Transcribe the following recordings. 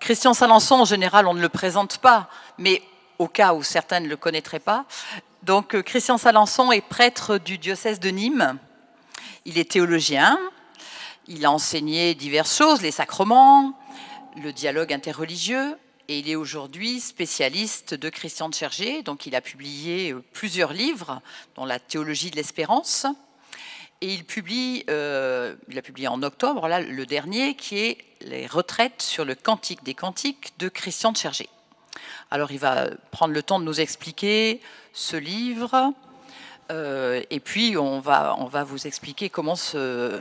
Christian Salençon, en général, on ne le présente pas, mais au cas où certains ne le connaîtraient pas. Donc, Christian Salençon est prêtre du diocèse de Nîmes. Il est théologien. Il a enseigné diverses choses, les sacrements, le dialogue interreligieux, et il est aujourd'hui spécialiste de Christian de Chergé. Donc, il a publié plusieurs livres, dont la théologie de l'espérance. Et il a publié en octobre, là, le dernier, qui est les retraites sur le Cantique des Cantiques de Christian de Chergé. Alors, il va prendre le temps de nous expliquer ce livre, et puis on va vous expliquer comment va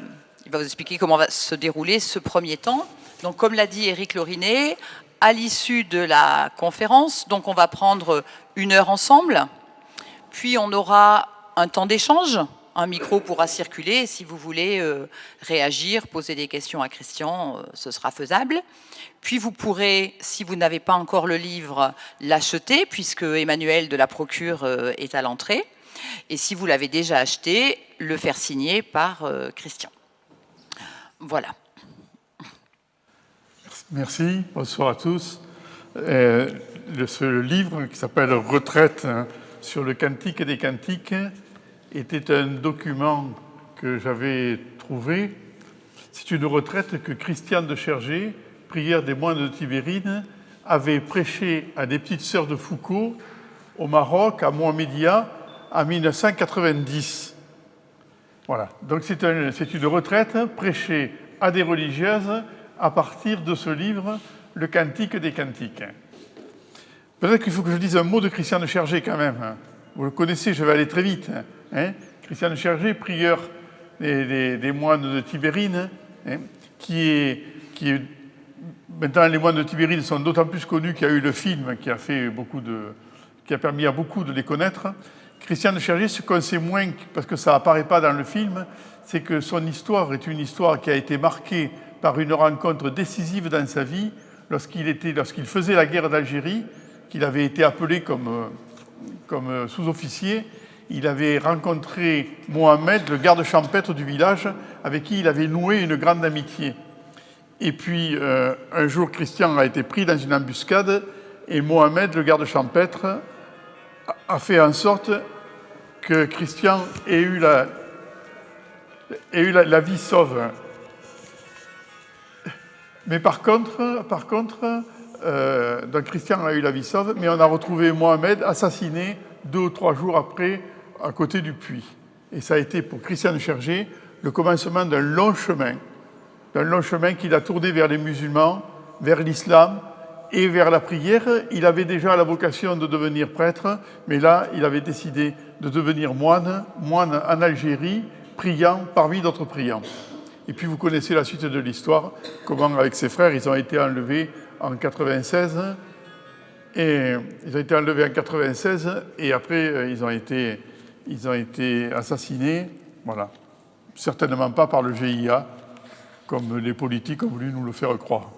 se dérouler ce premier temps. Donc, comme l'a dit Éric Lorinet, à l'issue de la conférence, donc on va prendre 1 heure ensemble, puis on aura un temps d'échange. Un micro pourra circuler. Si vous voulez réagir, poser des questions à Christian, ce sera faisable. Puis vous pourrez, si vous n'avez pas encore le livre, l'acheter, puisque Emmanuel de la Procure est à l'entrée. Et si vous l'avez déjà acheté, le faire signer par Christian. Voilà. Merci, bonsoir à tous. Ce livre qui s'appelle « Retraite sur le Cantique des Cantiques » était un document que j'avais trouvé. C'est une retraite que Christian de Chergé, prieur des moines de Tibérine, avait prêché à des petites sœurs de Foucault au Maroc, à Mohamedia, en 1990. Voilà. Donc c'est une retraite prêchée à des religieuses à partir de ce livre, Le Cantique des Cantiques. Peut-être qu'il faut que je dise un mot de Christian de Chergé quand même. Vous le connaissez, je vais aller très vite. Christian de Chergé, prieur des moines de Tibérine, qui est maintenant les moines de Tibérine sont d'autant plus connus qu'il y a eu le film qui a permis à beaucoup de les connaître. Christian de Chergé, ce qu'on sait moins, parce que ça n'apparaît pas dans le film, c'est que son histoire est une histoire qui a été marquée par une rencontre décisive dans sa vie lorsqu'il faisait la guerre d'Algérie, qu'il avait été appelé comme sous-officier. Il avait rencontré Mohamed, le garde champêtre du village, avec qui il avait noué une grande amitié. Et puis, un jour, Christian a été pris dans une embuscade, et Mohamed, le garde champêtre, a fait en sorte que Christian ait eu la vie sauve. Mais par contre, donc Christian a eu la vie sauve, mais on a retrouvé Mohamed assassiné 2 ou 3 jours après, à côté du puits. Et ça a été pour Christian de Chergé le commencement d'un long chemin qu'il a tourné vers les musulmans, vers l'islam et vers la prière. Il avait déjà la vocation de devenir prêtre, mais là, il avait décidé de devenir moine en Algérie, priant parmi d'autres priants. Et puis vous connaissez la suite de l'histoire, comment avec ses frères, ils ont été enlevés en 96, et après ils ont été assassinés, voilà. Certainement pas par le GIA, comme les politiques ont voulu nous le faire croire.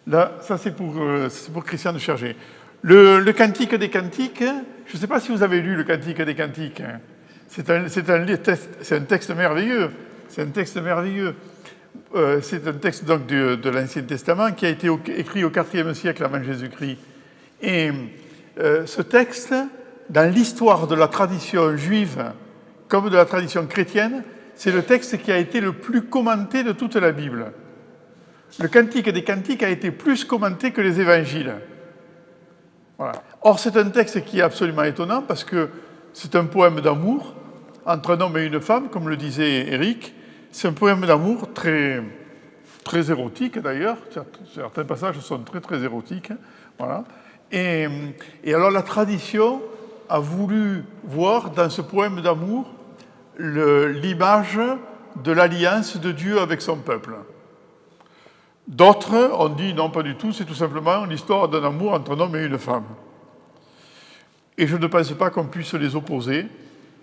Là, ça c'est pour Christian de Chergé. Le Cantique des Cantiques, je ne sais pas si vous avez lu le Cantique des Cantiques. C'est un texte merveilleux. C'est un texte merveilleux. C'est un texte donc de l'Ancien Testament qui a été écrit au IVe siècle avant Jésus-Christ. Et ce texte, dans l'histoire de la tradition juive comme de la tradition chrétienne, c'est le texte qui a été le plus commenté de toute la Bible. Le Cantique des Cantiques a été plus commenté que les évangiles. Voilà. Or, c'est un texte qui est absolument étonnant parce que c'est un poème d'amour entre un homme et une femme, comme le disait Éric. C'est un poème d'amour très, très érotique d'ailleurs. Certains passages sont très, très érotiques. Voilà. Et alors la tradition a voulu voir dans ce poème d'amour l'image de l'alliance de Dieu avec son peuple. D'autres ont dit non, pas du tout, c'est tout simplement l'histoire d'un amour entre un homme et une femme. Et je ne pense pas qu'on puisse les opposer.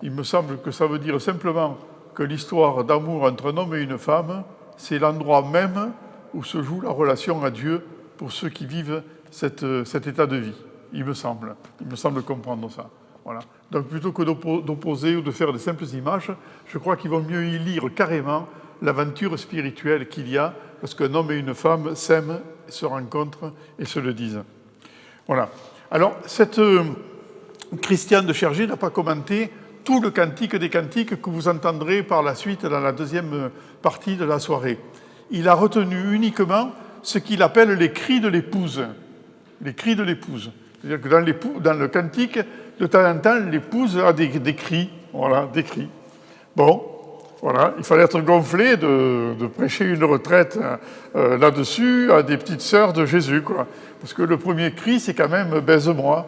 Il me semble que ça veut dire simplement que l'histoire d'amour entre un homme et une femme, c'est l'endroit même où se joue la relation à Dieu pour ceux qui vivent cet état de vie. Il me semble comprendre ça. Voilà. Donc plutôt que d'opposer ou de faire de simples images, je crois qu'il vaut mieux y lire carrément l'aventure spirituelle qu'il y a lorsqu'un homme et une femme s'aiment se rencontrent et se le disent. Voilà. Alors, Christian de Chergé n'a pas commenté tout le cantique des cantiques que vous entendrez par la suite dans la deuxième partie de la soirée. Il a retenu uniquement ce qu'il appelle les cris de l'épouse. Les cris de l'épouse. C'est-à-dire que dans le cantique, de temps en temps, l'épouse a des cris. Voilà, des cris. Bon, voilà, il fallait être gonflé de prêcher une retraite là-dessus à des petites sœurs de Jésus, quoi. Parce que le premier cri, c'est quand même « baise-moi ».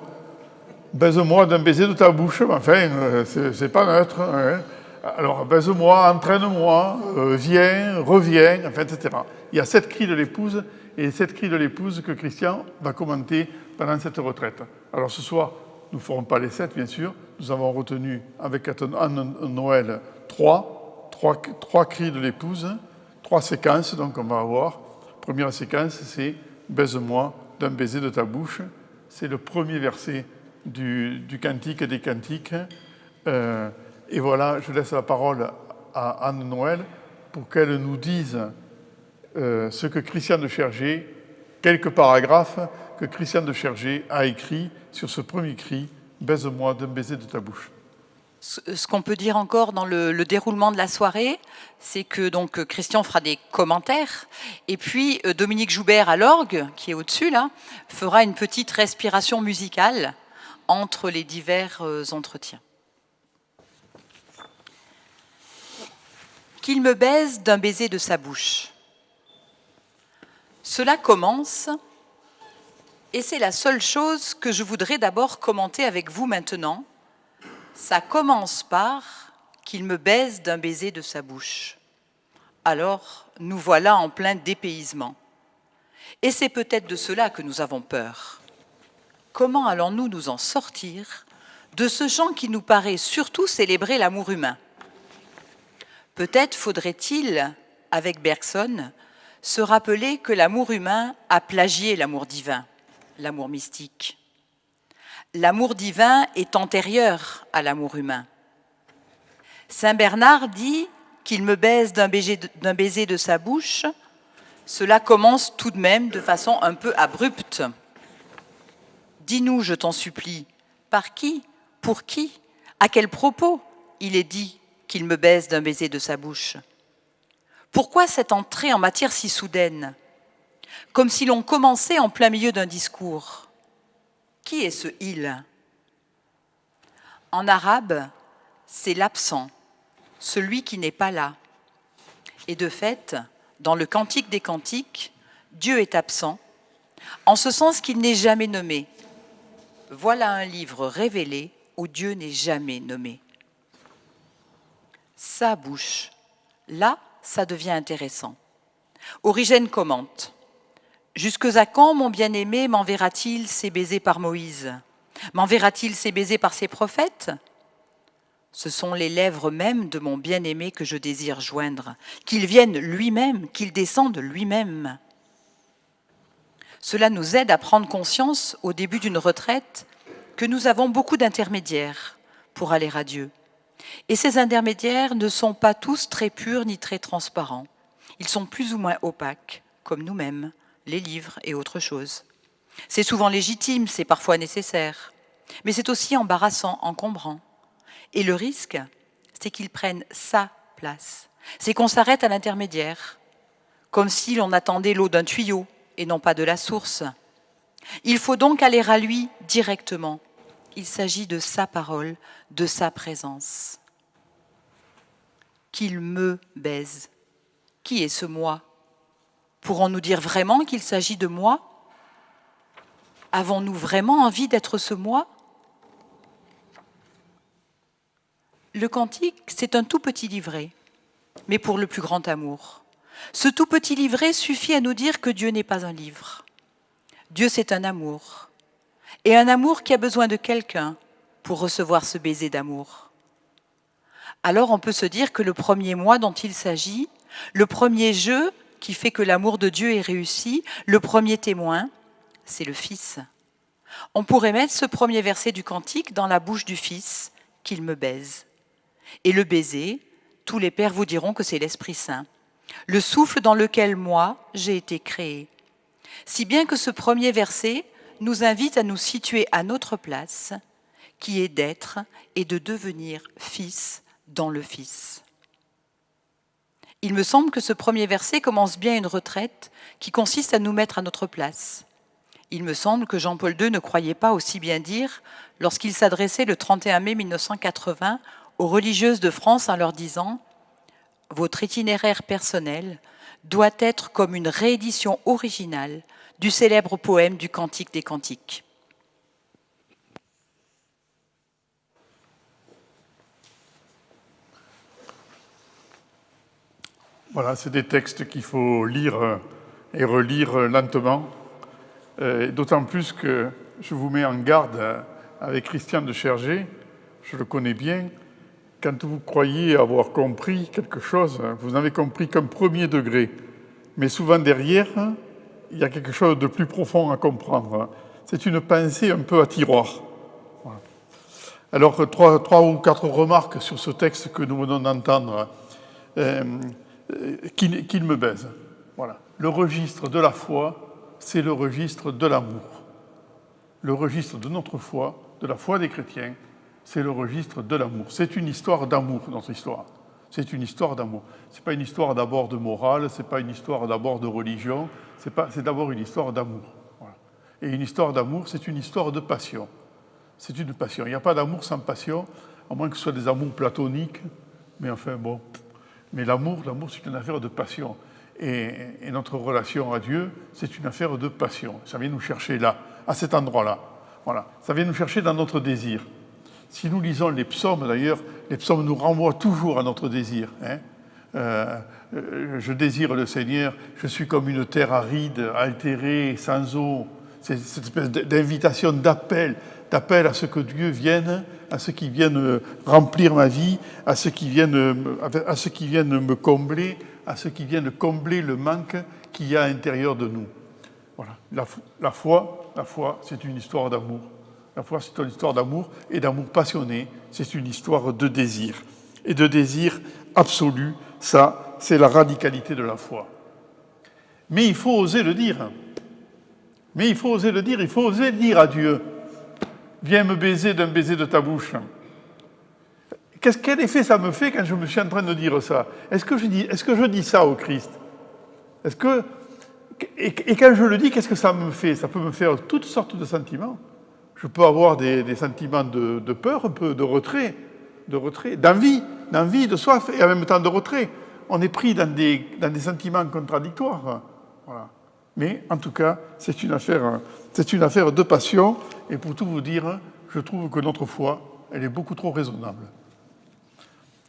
Baise-moi d'un baiser de ta bouche, enfin, c'est pas neutre. Hein. Alors, baise-moi, entraîne-moi, viens, reviens, enfin, etc. Il y a 7 cris de l'épouse, et 7 cris de l'épouse que Christian va commenter pendant cette retraite. Alors, ce soir, nous ne ferons pas les 7, bien sûr. Nous avons retenu, avec Anne Noël, 3 cris de l'épouse, 3 séquences, donc on va avoir. Première séquence, c'est « baise-moi d'un baiser de ta bouche ». C'est le premier verset du cantique des cantiques. Et voilà, je laisse la parole à Anne Noël pour qu'elle nous dise ce que Christian de Chergé, quelques paragraphes que Christian de Chergé a écrit sur ce premier cri « Baise-moi d'un baiser de ta bouche ». Ce qu'on peut dire encore dans le déroulement de la soirée, c'est que donc Christian fera des commentaires, et puis Dominique Joubert à l'orgue, qui est au-dessus là, fera une petite respiration musicale entre les divers entretiens. Qu'il me baise d'un baiser de sa bouche. Cela commence, et c'est la seule chose que je voudrais d'abord commenter avec vous maintenant. Ça commence par qu'il me baise d'un baiser de sa bouche. Alors, nous voilà en plein dépaysement. Et c'est peut-être de cela que nous avons peur. Comment allons-nous nous en sortir de ce chant qui nous paraît surtout célébrer l'amour humain? Peut-être faudrait-il, avec Bergson, se rappeler que l'amour humain a plagié l'amour divin, l'amour mystique. L'amour divin est antérieur à l'amour humain. Saint Bernard dit qu'il me baise d'un baiser de sa bouche. Cela commence tout de même de façon un peu abrupte. Dis-nous, je t'en supplie, par qui, pour qui, à quel propos il est dit qu'il me baise d'un baiser de sa bouche? Pourquoi cette entrée en matière si soudaine, comme si l'on commençait en plein milieu d'un discours? Qui est ce « il » ? En arabe, c'est l'absent, celui qui n'est pas là. Et de fait, dans le Cantique des Cantiques, Dieu est absent, en ce sens qu'il n'est jamais nommé. Voilà un livre révélé où Dieu n'est jamais nommé. Sa bouche, là, ça devient intéressant. Origène commente. Jusque à quand mon bien-aimé m'enverra-t-il ses baisers par Moïse? M'enverra-t-il ses baisers par ses prophètes? Ce sont les lèvres mêmes de mon bien-aimé que je désire joindre, qu'il vienne lui-même, qu'il descende lui-même. Cela nous aide à prendre conscience, au début d'une retraite, que nous avons beaucoup d'intermédiaires pour aller à Dieu. Et ces intermédiaires ne sont pas tous très purs ni très transparents. Ils sont plus ou moins opaques, comme nous-mêmes, les livres et autre chose. C'est souvent légitime, c'est parfois nécessaire, mais c'est aussi embarrassant, encombrant. Et le risque, c'est qu'ils prennent sa place. C'est qu'on s'arrête à l'intermédiaire, comme si l'on attendait l'eau d'un tuyau et non pas de la source. Il faut donc aller à lui directement. Il s'agit de sa parole, de sa présence. Qu'il me baise. Qui est ce moi? Pourrons-nous dire vraiment qu'il s'agit de moi? Avons-nous vraiment envie d'être ce moi? Le cantique, c'est un tout petit livret, mais pour le plus grand amour. Ce tout petit livret suffit à nous dire que Dieu n'est pas un livre. Dieu, c'est un amour. Et un amour qui a besoin de quelqu'un pour recevoir ce baiser d'amour. Alors on peut se dire que le premier moi dont il s'agit, le premier jeu qui fait que l'amour de Dieu est réussi, le premier témoin, c'est le Fils. On pourrait mettre ce premier verset du cantique dans la bouche du Fils, qu'il me baise. Et le baiser, tous les pères vous diront que c'est l'Esprit Saint, le souffle dans lequel moi, j'ai été créé. Si bien que ce premier verset nous invite à nous situer à notre place, qui est d'être et de devenir fils dans le Fils. Il me semble que ce premier verset commence bien une retraite qui consiste à nous mettre à notre place. Il me semble que Jean-Paul II ne croyait pas aussi bien dire lorsqu'il s'adressait le 31 mai 1980 aux religieuses de France en leur disant « Votre itinéraire personnel doit être comme une réédition originale du célèbre poème du Cantique des Cantiques. » Voilà, c'est des textes qu'il faut lire et relire lentement, d'autant plus que je vous mets en garde avec Christian de Chergé, je le connais bien, quand vous croyez avoir compris quelque chose, vous n'avez compris qu'un premier degré, mais souvent derrière, il y a quelque chose de plus profond à comprendre. C'est une pensée un peu à tiroir. Voilà. Alors, trois ou quatre remarques sur ce texte que nous venons d'entendre. Qu'il me baise. Voilà. Le registre de la foi, c'est le registre de l'amour. Le registre de notre foi, de la foi des chrétiens, c'est le registre de l'amour. C'est une histoire d'amour, notre histoire. C'est une histoire d'amour. C'est pas une histoire d'abord de morale, c'est pas une histoire d'abord de religion, c'est d'abord une histoire d'amour. Voilà. Et une histoire d'amour, c'est une histoire de passion. C'est une passion. Il n'y a pas d'amour sans passion, à moins que ce soit des amours platoniques, mais enfin bon... Mais l'amour, c'est une affaire de passion. Et notre relation à Dieu, c'est une affaire de passion. Ça vient nous chercher là, à cet endroit-là. Voilà. Ça vient nous chercher dans notre désir. Si nous lisons les psaumes, d'ailleurs, les psaumes nous renvoient toujours à notre désir. Je désire le Seigneur, je suis comme une terre aride, altérée, sans eau. C'est cette espèce d'invitation, d'appel à ce que Dieu vienne, à ce qui vienne remplir ma vie, à ce qui vienne me combler, à ce qui vienne combler le manque qu'il y a à l'intérieur de nous. Voilà. La foi, c'est une histoire d'amour. La foi, c'est une histoire d'amour et d'amour passionné. C'est une histoire de désir. Et de désir absolu, ça, c'est la radicalité de la foi. Mais il faut oser le dire. Il faut oser dire à Dieu, viens me baiser d'un baiser de ta bouche. Quel effet ça me fait quand je me suis en train de dire ça? Est-ce que je dis ça au Christ? Et quand je le dis, qu'est-ce que ça me fait? Ça peut me faire toutes sortes de sentiments. Je peux avoir des sentiments de peur, un peu de retrait, d'envie, de soif, et en même temps de retrait. On est pris dans des sentiments contradictoires. Voilà. Mais en tout cas, c'est une affaire de passion. Et pour tout vous dire, je trouve que notre foi, elle est beaucoup trop raisonnable.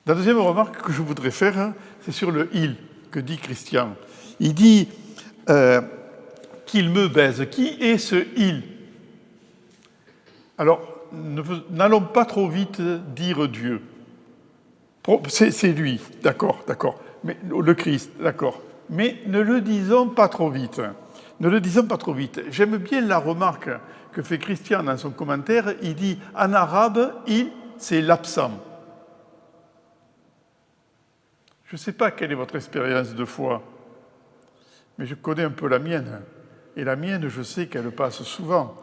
La deuxième remarque que je voudrais faire, c'est sur le « il » que dit Christian. Il dit qu'il me baise. Qui est ce « il » ? Alors, n'allons pas trop vite dire Dieu. C'est lui, d'accord. Mais le Christ, d'accord. Mais ne le disons pas trop vite. J'aime bien la remarque que fait Christian dans son commentaire. Il dit, en arabe, il, c'est l'absent. Je ne sais pas quelle est votre expérience de foi, mais je connais un peu la mienne. Et la mienne, je sais qu'elle passe souvent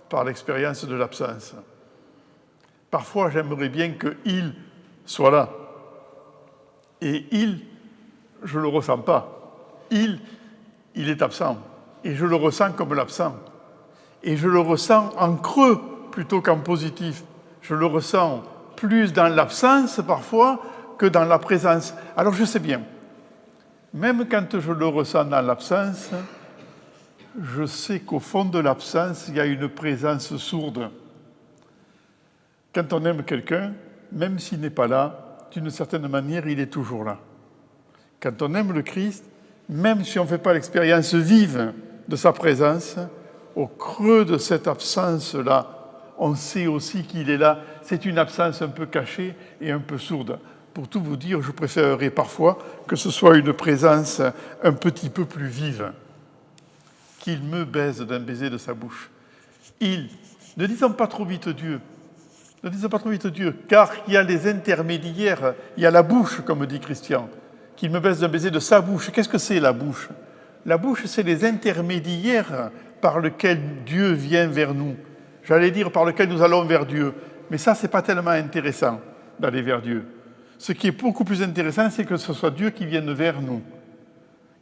par l'expérience de l'absence. Parfois, j'aimerais bien que il soit là. Et il, je ne le ressens pas. Il est absent. Et je le ressens comme l'absent. Et je le ressens en creux plutôt qu'en positif. Je le ressens plus dans l'absence parfois que dans la présence. Alors je sais bien, même quand je le ressens dans l'absence, je sais qu'au fond de l'absence, il y a une présence sourde. Quand on aime quelqu'un, même s'il n'est pas là, d'une certaine manière, il est toujours là. Quand on aime le Christ, même si on ne fait pas l'expérience vive de sa présence, au creux de cette absence-là, on sait aussi qu'il est là. C'est une absence un peu cachée et un peu sourde. Pour tout vous dire, je préférerais parfois que ce soit une présence un petit peu plus vive. Qu'il me baise d'un baiser de sa bouche. Ne disons pas trop vite Dieu. Ne disons pas trop vite Dieu, car il y a les intermédiaires, il y a la bouche, comme dit Christian. Qu'il me baise d'un baiser de sa bouche. Qu'est-ce que c'est la bouche? La bouche, c'est les intermédiaires par lesquels Dieu vient vers nous. J'allais dire par lesquels nous allons vers Dieu. Mais ça, ce n'est pas tellement intéressant d'aller vers Dieu. Ce qui est beaucoup plus intéressant, c'est que ce soit Dieu qui vienne vers nous,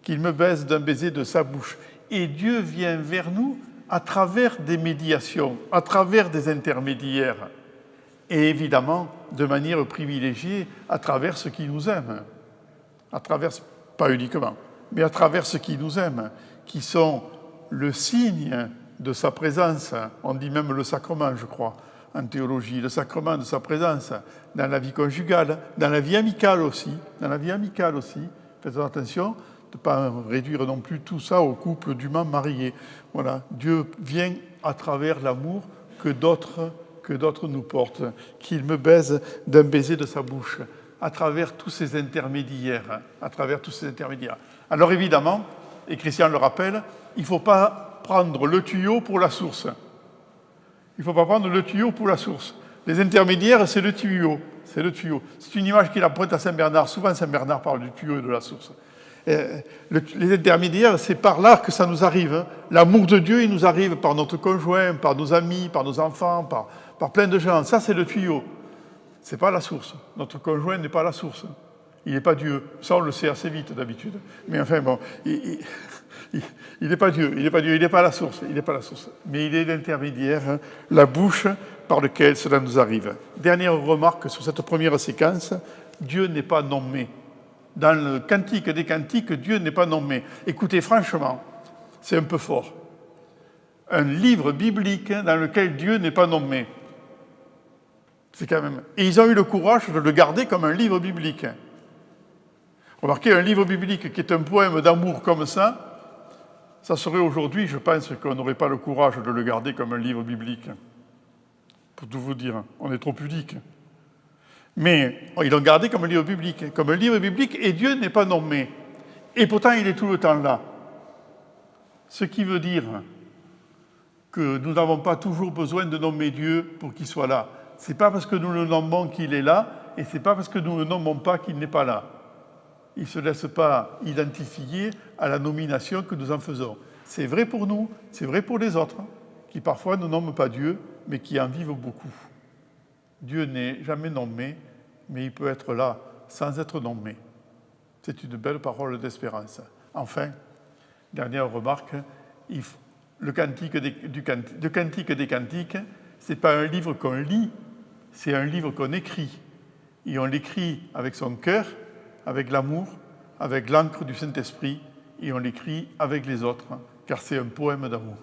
qu'il me baise d'un baiser de sa bouche. Et Dieu vient vers nous à travers des médiations, à travers des intermédiaires. Et évidemment, de manière privilégiée, à travers ceux qui nous aiment. À travers, pas uniquement, mais à travers ceux qui nous aiment, qui sont le signe de sa présence. On dit même le sacrement, je crois, en théologie, le sacrement de sa présence dans la vie conjugale, dans la vie amicale aussi. Faites attention de ne pas réduire non plus tout ça au couple dûment marié. Voilà, Dieu vient à travers l'amour que d'autres nous portent, qu'il me baise d'un baiser de sa bouche, à travers tous ces intermédiaires. Alors évidemment, et Christian le rappelle, il ne faut pas prendre le tuyau pour la source. Les intermédiaires, c'est le tuyau. C'est une image qu'il emprunte à Saint-Bernard. Souvent, Saint-Bernard parle du tuyau et de la source. Les intermédiaires, c'est par là que ça nous arrive. L'amour de Dieu, il nous arrive par notre conjoint, par nos amis, par nos enfants, par plein de gens. Ça, c'est le tuyau. Ce n'est pas la source. Notre conjoint n'est pas la source. Il n'est pas Dieu. Ça, on le sait assez vite d'habitude. Mais enfin, bon, il n'est pas Dieu, il n'est pas la source. Mais il est l'intermédiaire, la bouche par laquelle cela nous arrive. Dernière remarque sur cette première séquence, Dieu n'est pas nommé. Dans le Cantique des Cantiques, Dieu n'est pas nommé. Écoutez, franchement, c'est un peu fort. Un livre biblique dans lequel Dieu n'est pas nommé. C'est quand même... Et ils ont eu le courage de le garder comme un livre biblique. Remarquez, un livre biblique qui est un poème d'amour comme ça serait aujourd'hui, je pense qu'on n'aurait pas le courage de le garder comme un livre biblique. Pour tout vous dire, on est trop pudique. Mais ils l'ont gardé comme un livre biblique, et Dieu n'est pas nommé. Et pourtant, il est tout le temps là. Ce qui veut dire que nous n'avons pas toujours besoin de nommer Dieu pour qu'il soit là. Ce n'est pas parce que nous le nommons qu'il est là, et ce n'est pas parce que nous ne le nommons pas qu'il n'est pas là. Il ne se laisse pas identifier à la nomination que nous en faisons. C'est vrai pour nous, c'est vrai pour les autres, qui parfois ne nomment pas Dieu, mais qui en vivent beaucoup. Dieu n'est jamais nommé, mais il peut être là sans être nommé. C'est une belle parole d'espérance. Enfin, dernière remarque, le Cantique des Cantiques, ce n'est pas un livre qu'on lit, c'est un livre qu'on écrit. Et on l'écrit avec son cœur, avec l'amour, avec l'encre du Saint-Esprit, et on l'écrit avec les autres, car c'est un poème d'amour.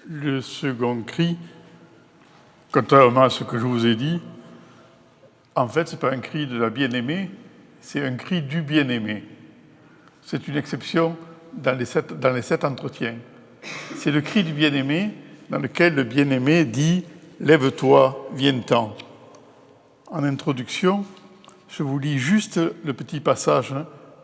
Le second cri, contrairement à ce que je vous ai dit, en fait, ce n'est pas un cri de la bien-aimée, c'est un cri du bien-aimé. C'est une exception dans les 7 entretiens. C'est le cri du bien-aimé dans lequel le bien-aimé dit « Lève-toi, viens-t'en ». En introduction, je vous lis juste le petit passage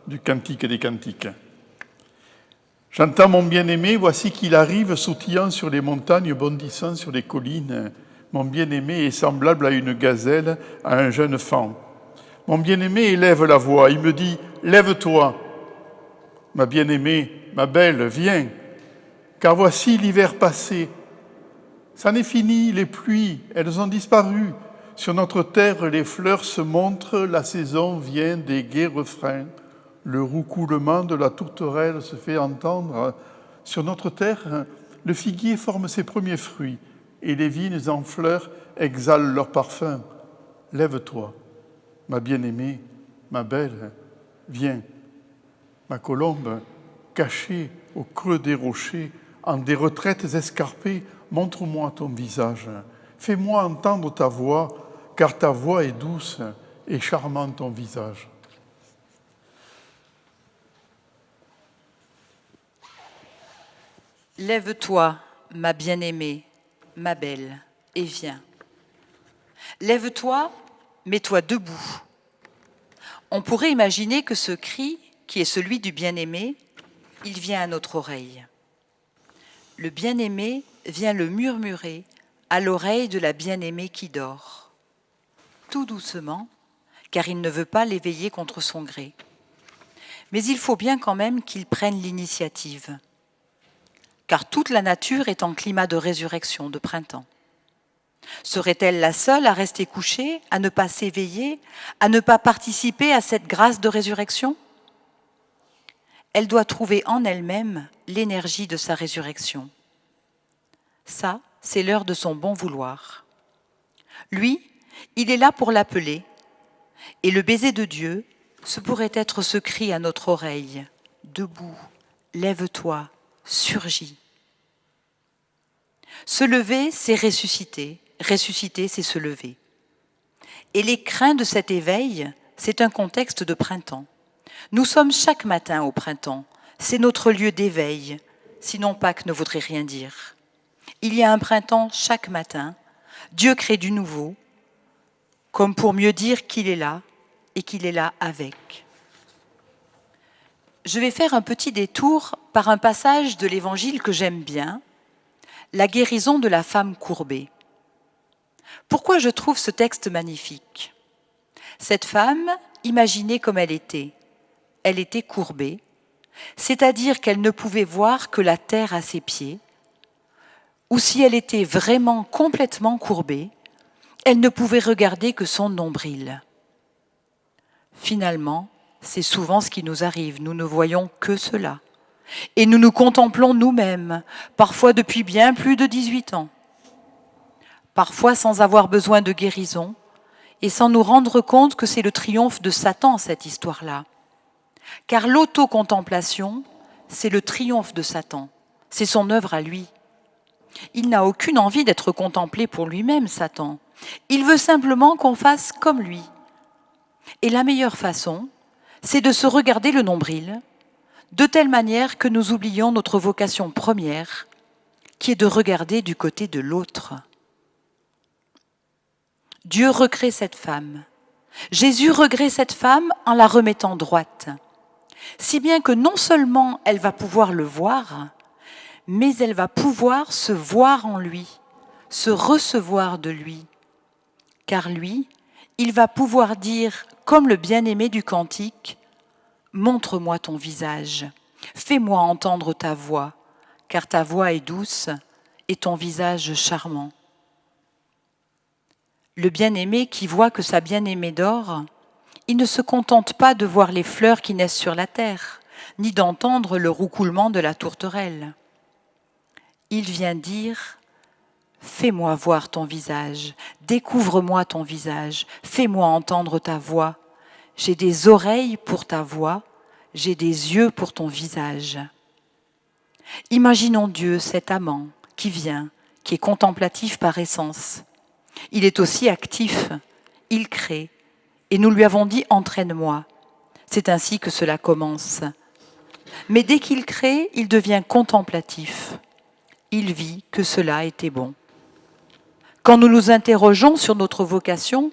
du Cantique des Cantiques. « J'entends mon bien-aimé, voici qu'il arrive, sautillant sur les montagnes, bondissant sur les collines. Mon bien-aimé est semblable à une gazelle, à un jeune faon. Mon bien-aimé élève la voix, il me dit « Lève-toi, ma bien-aimée, ma belle, viens, car voici l'hiver passé. C'en est fini, les pluies, elles ont disparu. Sur notre terre, les fleurs se montrent, la saison vient des gais refrains. Le roucoulement de la tourterelle se fait entendre. Sur notre terre, le figuier forme ses premiers fruits et les vignes en fleurs exhalent leur parfum. Lève-toi, ma bien-aimée, ma belle, viens. Ma colombe, cachée au creux des rochers, en des retraites escarpées, montre-moi ton visage. Fais-moi entendre ta voix, car ta voix est douce et charmant ton visage. Lève-toi, ma bien-aimée, ma belle, et viens. Lève-toi, mets-toi debout. On pourrait imaginer que ce cri, qui est celui du bien-aimé, il vient à notre oreille. Le bien-aimé vient le murmurer à l'oreille de la bien-aimée qui dort, tout doucement, car il ne veut pas l'éveiller contre son gré. Mais il faut bien quand même qu'il prenne l'initiative, car toute la nature est en climat de résurrection, de printemps. Serait-elle la seule à rester couchée, à ne pas s'éveiller, à ne pas participer à cette grâce de résurrection ? Elle doit trouver en elle-même l'énergie de sa résurrection. Ça, c'est l'heure de son bon vouloir. Lui, il est là pour l'appeler, et le baiser de Dieu, ce pourrait être ce cri à notre oreille, debout, lève-toi, surgis. Se lever, c'est ressusciter. Ressusciter, c'est se lever. Et les crins de cet éveil, c'est un contexte de printemps. Nous sommes chaque matin au printemps. C'est notre lieu d'éveil, sinon Pâques ne voudrait rien dire. Il y a un printemps chaque matin. Dieu crée du nouveau, comme pour mieux dire qu'il est là et qu'il est là avec. Je vais faire un petit détour par un passage de l'Évangile que j'aime bien, la guérison de la femme courbée. Pourquoi je trouve ce texte magnifique ? Cette femme, imaginez comme elle était courbée, c'est-à-dire qu'elle ne pouvait voir que la terre à ses pieds, ou si elle était vraiment complètement courbée, elle ne pouvait regarder que son nombril. Finalement, c'est souvent ce qui nous arrive, nous ne voyons que cela. Et nous nous contemplons nous-mêmes, parfois depuis bien plus de 18 ans. Parfois sans avoir besoin de guérison et sans nous rendre compte que c'est le triomphe de Satan, cette histoire-là. Car l'autocontemplation, c'est le triomphe de Satan, c'est son œuvre à lui. Il n'a aucune envie d'être contemplé pour lui-même, Satan. Il veut simplement qu'on fasse comme lui. Et la meilleure façon, c'est de se regarder le nombril, de telle manière que nous oublions notre vocation première, qui est de regarder du côté de l'autre. Dieu recrée cette femme. Jésus recrée cette femme en la remettant droite, si bien que non seulement elle va pouvoir le voir, mais elle va pouvoir se voir en lui, se recevoir de lui. Car lui, il va pouvoir dire, comme le bien-aimé du cantique, « Montre-moi ton visage, fais-moi entendre ta voix, car ta voix est douce et ton visage charmant. » Le bien-aimé qui voit que sa bien-aimée dort, il ne se contente pas de voir les fleurs qui naissent sur la terre, ni d'entendre le roucoulement de la tourterelle. Il vient dire « Fais-moi voir ton visage, découvre-moi ton visage, fais-moi entendre ta voix. J'ai des oreilles pour ta voix, j'ai des yeux pour ton visage. » Imaginons Dieu, cet amant, qui vient, qui est contemplatif par essence. Il est aussi actif, il crée, et nous lui avons dit « entraîne-moi ». C'est ainsi que cela commence. Mais dès qu'il crée, il devient contemplatif. Il vit que cela était bon. Quand nous nous interrogeons sur notre vocation,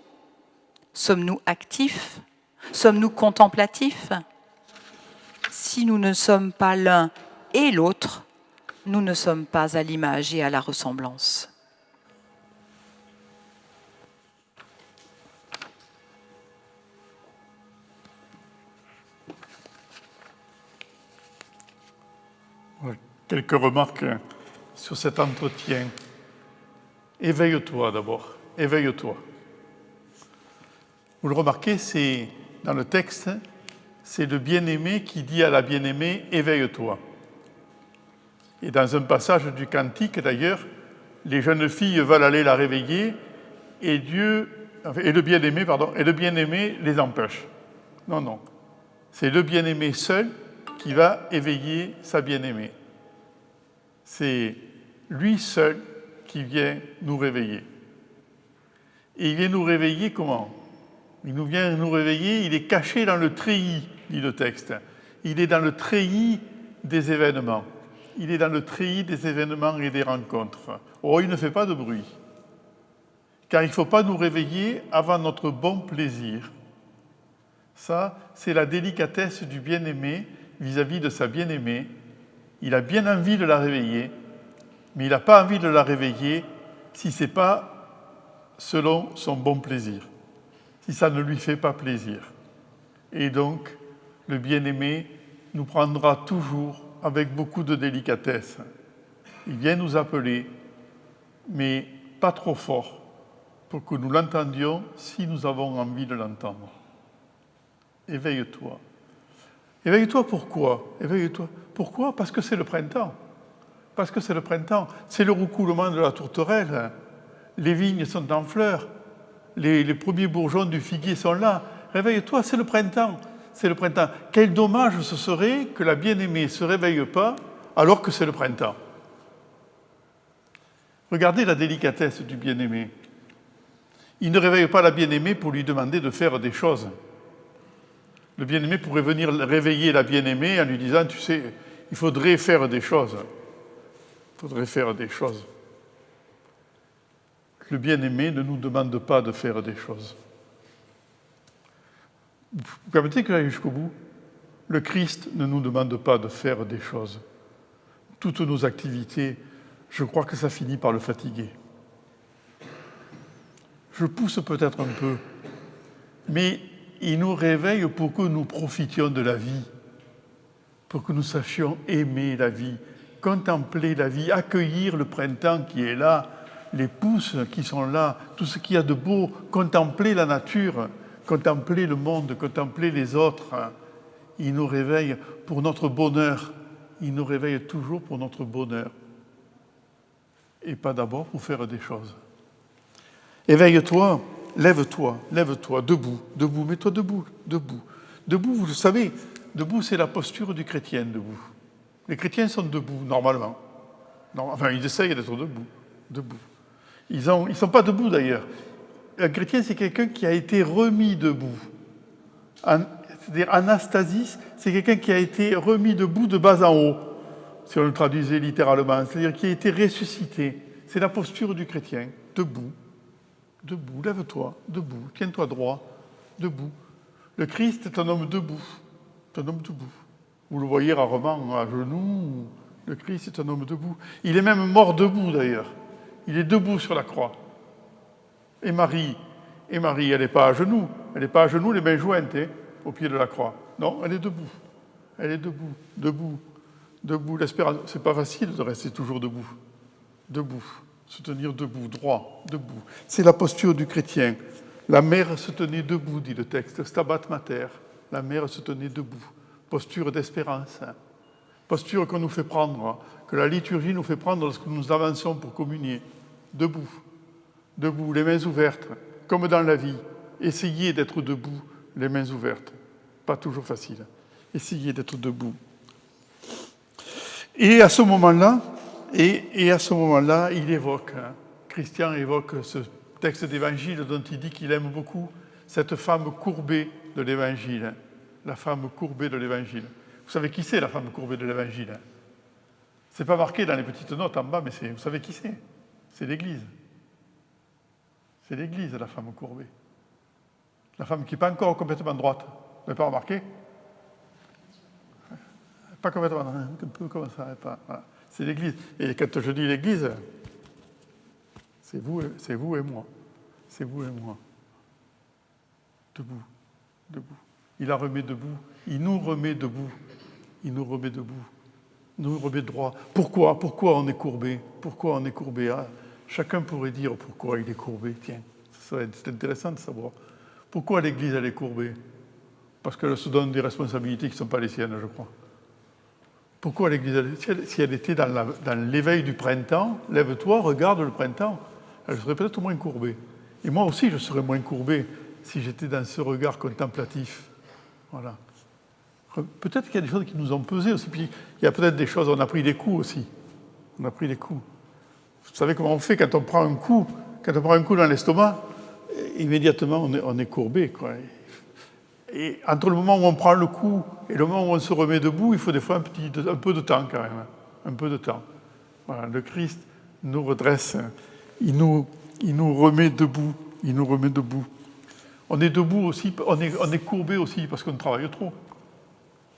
sommes-nous actifs? Sommes-nous contemplatifs? Si nous ne sommes pas l'un et l'autre, nous ne sommes pas à l'image et à la ressemblance. Quelques remarques sur cet entretien. Éveille-toi d'abord, éveille-toi. Vous le remarquez, c'est dans le texte, c'est le bien-aimé qui dit à la bien-aimée « éveille-toi ». Et dans un passage du Cantique, d'ailleurs, les jeunes filles veulent aller la réveiller et le bien-aimé les empêche. Non, non. C'est le bien-aimé seul qui va éveiller sa bien-aimée. C'est lui seul qui vient nous réveiller. Et il vient nous réveiller comment? Il vient nous réveiller, il est caché dans le treillis, dit le texte. Il est dans le treillis des événements. Il est dans le treillis des événements et des rencontres. Oh, il ne fait pas de bruit. Car il ne faut pas nous réveiller avant notre bon plaisir. Ça, c'est la délicatesse du bien-aimé vis-à-vis de sa bien-aimée. Il a bien envie de la réveiller, mais il n'a pas envie de la réveiller si ce n'est pas selon son bon plaisir, si ça ne lui fait pas plaisir. Et donc, le bien-aimé nous prendra toujours avec beaucoup de délicatesse. Il vient nous appeler, mais pas trop fort, pour que nous l'entendions si nous avons envie de l'entendre. Éveille-toi. Éveille-toi pourquoi? Éveille-toi. Pourquoi? Parce que c'est le printemps. Parce que c'est le printemps. C'est le roucoulement de la tourterelle. Les vignes sont en fleurs. Les premiers bourgeons du figuier sont là. Réveille-toi, c'est le printemps. C'est le printemps. Quel dommage ce serait que la bien-aimée ne se réveille pas alors que c'est le printemps. Regardez la délicatesse du bien-aimé. Il ne réveille pas la bien-aimée pour lui demander de faire des choses. Le bien-aimé pourrait venir réveiller la bien-aimée en lui disant « Tu sais, il faudrait faire des choses. Il faudrait faire des choses. » Le bien-aimé ne nous demande pas de faire des choses. Vous permettez que j'aille jusqu'au bout? Le Christ ne nous demande pas de faire des choses. Toutes nos activités, je crois que ça finit par le fatiguer. Je pousse peut-être un peu, mais il nous réveille pour que nous profitions de la vie, pour que nous sachions aimer la vie, contempler la vie, accueillir le printemps qui est là, les pousses qui sont là, tout ce qu'il y a de beau, contempler la nature, contempler le monde, contempler les autres. Il nous réveille pour notre bonheur. Il nous réveille toujours pour notre bonheur. Et pas d'abord pour faire des choses. Éveille-toi, lève-toi, lève-toi, debout, debout, mets-toi debout, debout. Debout, vous le savez, debout, c'est la posture du chrétien, debout. Les chrétiens sont debout, normalement. Enfin, ils essayent d'être debout, debout. Ils ne sont pas debout, d'ailleurs. Un chrétien, c'est quelqu'un qui a été remis debout. C'est-à-dire, anastasis, c'est quelqu'un qui a été remis debout de bas en haut, si on le traduisait littéralement. C'est-à-dire qui a été ressuscité. C'est la posture du chrétien, debout. Debout, lève-toi, debout, tiens-toi droit, debout. Le Christ est un homme debout, c'est un homme debout. Vous le voyez rarement à genoux, le Christ est un homme debout. Il est même mort debout d'ailleurs, il est debout sur la croix. Et Marie, elle n'est pas à genoux, les mains jointes au pied de la croix. Non, elle est debout, debout, l'espérance. C'est pas facile de rester toujours debout, se tenir debout, droit, debout. C'est la posture du chrétien. La mère se tenait debout, dit le texte, Stabat Mater. La mère se tenait debout. Posture d'espérance. Posture qu'on nous fait prendre, que la liturgie nous fait prendre lorsque nous avançons pour communier. Debout, les mains ouvertes, comme dans la vie. Essayez d'être debout, les mains ouvertes. Pas toujours facile. Essayez d'être debout. Et à ce moment-là, Et à ce moment-là, il évoque, Christian évoque ce texte d'évangile dont il dit qu'il aime beaucoup cette femme courbée de l'évangile. La femme courbée de l'évangile. Vous savez qui c'est, la femme courbée de l'évangile? C'est pas marqué dans les petites notes en bas, mais vous savez qui c'est? C'est l'Église. C'est l'Église, la femme courbée. La femme qui n'est pas encore complètement droite. Vous n'avez pas remarqué? Pas complètement, un peu comme ça. Voilà. C'est l'Église. Et quand je dis l'Église, c'est vous et moi. C'est vous et moi. Debout. Debout. Il la remet debout. Il nous remet debout. Il nous remet debout. Il nous remet droit. Pourquoi on est courbé? Pourquoi on est courbé? Chacun pourrait dire pourquoi il est courbé. Tiens, c'est intéressant de savoir. Pourquoi l'Église, elle est courbée? Parce qu'elle se donne des responsabilités qui ne sont pas les siennes, je crois. Pourquoi l'Église, si elle était dans l'éveil du printemps, lève-toi, regarde le printemps, elle serait peut-être moins courbée. Et moi aussi, je serais moins courbé si j'étais dans ce regard contemplatif. Voilà. Peut-être qu'il y a des choses qui nous ont pesé aussi. Puis il y a peut-être des choses, on a pris des coups aussi. On a pris des coups. Vous savez comment on fait quand on prend un coup dans l'estomac? Immédiatement, on est courbé, quoi. Et entre le moment où on prend le coup et le moment où on se remet debout, il faut des fois un peu de temps quand même. Un peu de temps. Voilà, le Christ nous redresse, il nous remet debout. Il nous remet debout. On est debout aussi, on est courbé aussi parce qu'on travaille trop.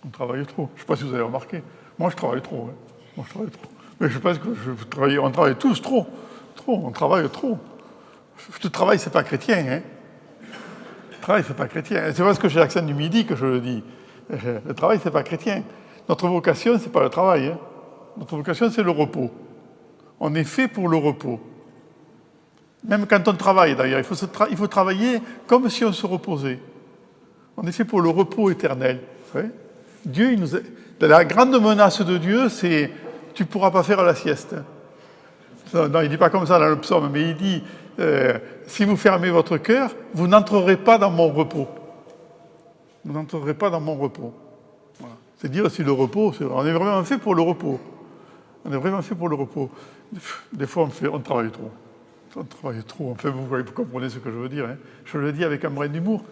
On travaille trop. Je ne sais pas si vous avez remarqué. Moi, je travaille trop. Moi, je travaille trop. Mais je pense que on travaille tous trop. On travaille trop. Le travail, c'est pas chrétien. Hein. Le travail, c'est pas chrétien. C'est parce que j'ai l'accent du midi que je le dis. Le travail, c'est pas chrétien. Notre vocation, c'est pas le travail. Hein. Notre vocation, c'est le repos. On est fait pour le repos. Même quand on travaille, d'ailleurs, il faut travailler comme si on se reposait. On est fait pour le repos éternel. Dieu, la grande menace de Dieu, c'est « tu ne pourras pas faire la sieste ». Non, il ne dit pas comme ça dans le psaume, mais il dit « si vous fermez votre cœur, vous n'entrerez pas dans mon repos ». Vous n'entrerez pas dans mon repos. Voilà. C'est dire si le repos, on est vraiment fait pour le repos. On est vraiment fait pour le repos. Des fois, on travaille trop. On travaille trop. Enfin, vous comprenez ce que je veux dire. Hein. Je le dis avec un brin d'humour.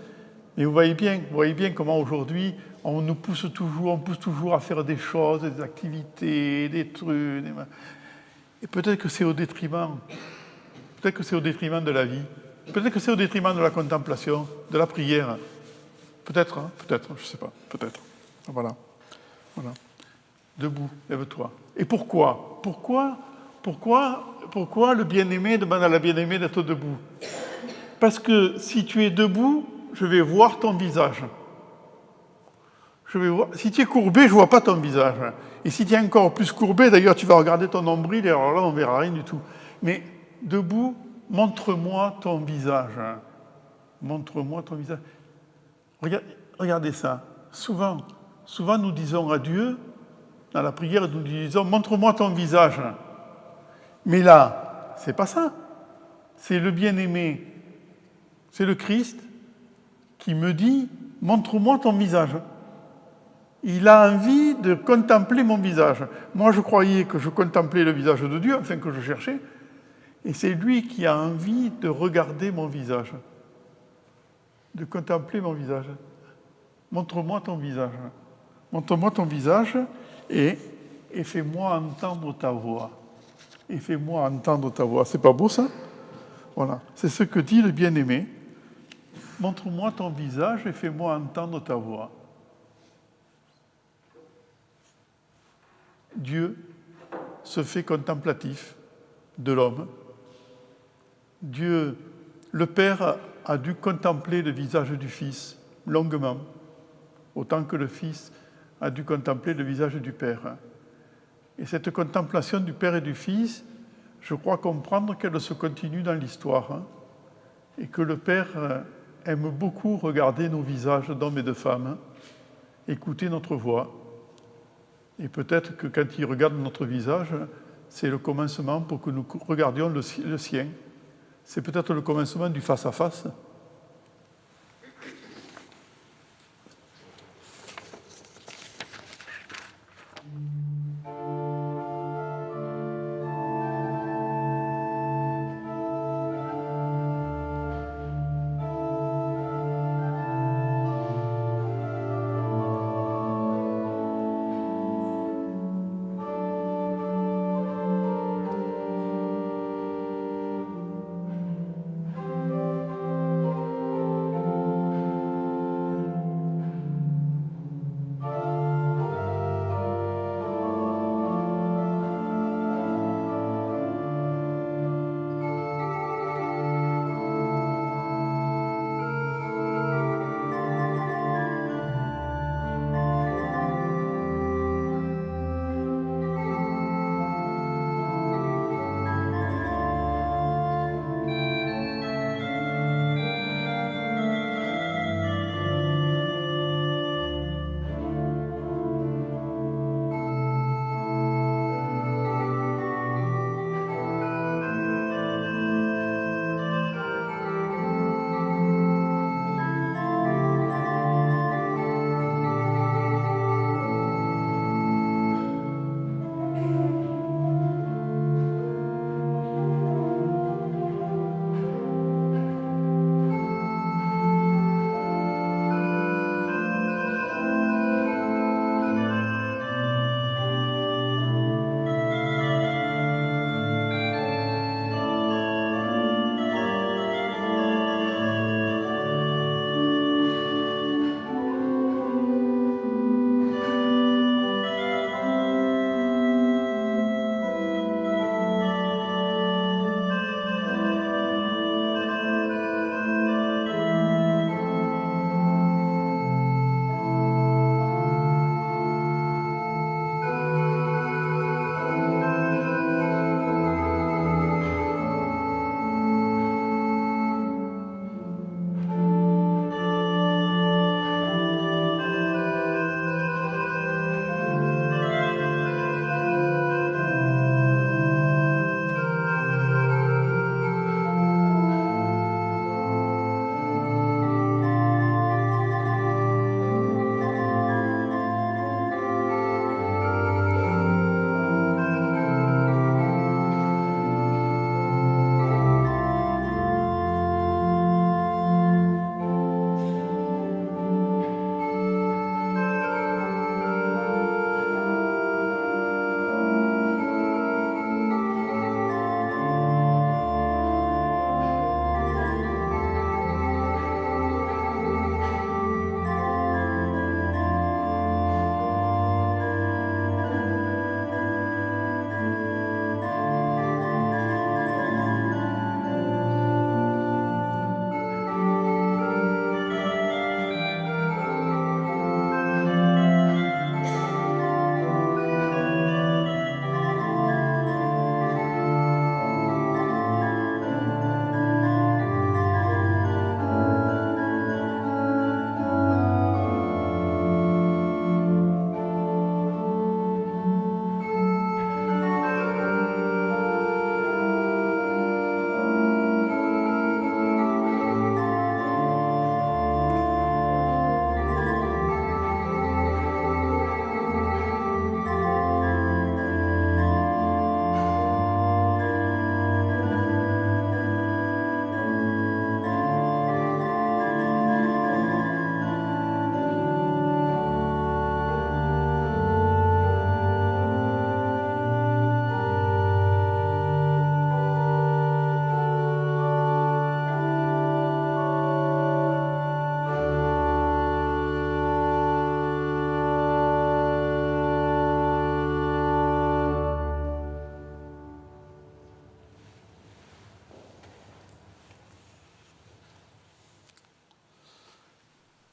Mais vous voyez bien comment aujourd'hui, on pousse toujours à faire des choses, des activités, des trucs. Et peut-être que c'est au détriment. Peut-être que c'est au détriment de la vie. Peut-être que c'est au détriment de la contemplation, de la prière. Peut-être, je ne sais pas. Peut-être. Voilà. Debout, lève-toi. Et pourquoi le bien-aimé demande à la bien-aimée d'être debout? Parce que si tu es debout, je vais voir ton visage. Si tu es courbé, je ne vois pas ton visage. Et si tu es encore plus courbé, d'ailleurs, tu vas regarder ton nombril, et alors là, on ne verra rien du tout. Mais debout, montre-moi ton visage. Montre-moi ton visage. Regardez ça. Souvent, nous disons à Dieu, dans la prière, nous disons « montre-moi ton visage ». Mais là, c'est pas ça. C'est le bien-aimé, c'est le Christ qui me dit « montre-moi ton visage ». Il a envie de contempler mon visage. Moi, je croyais que je contemplais le visage de Dieu, enfin que je cherchais, et c'est lui qui a envie de regarder mon visage, de contempler mon visage. Montre-moi ton visage. Montre-moi ton visage et fais-moi entendre ta voix. Et fais-moi entendre ta voix. C'est pas beau, ça? Voilà. C'est ce que dit le bien-aimé. Montre-moi ton visage et fais-moi entendre ta voix. Dieu se fait contemplatif de l'homme. Dieu, le Père, a dû contempler le visage du Fils longuement, autant que le Fils a dû contempler le visage du Père. Et cette contemplation du Père et du Fils, je crois comprendre qu'elle se continue dans l'histoire, et que le Père aime beaucoup regarder nos visages d'hommes et de femmes, écouter notre voix. Et peut-être que quand il regarde notre visage, c'est le commencement pour que nous regardions le sien. C'est peut-être le commencement du face-à-face.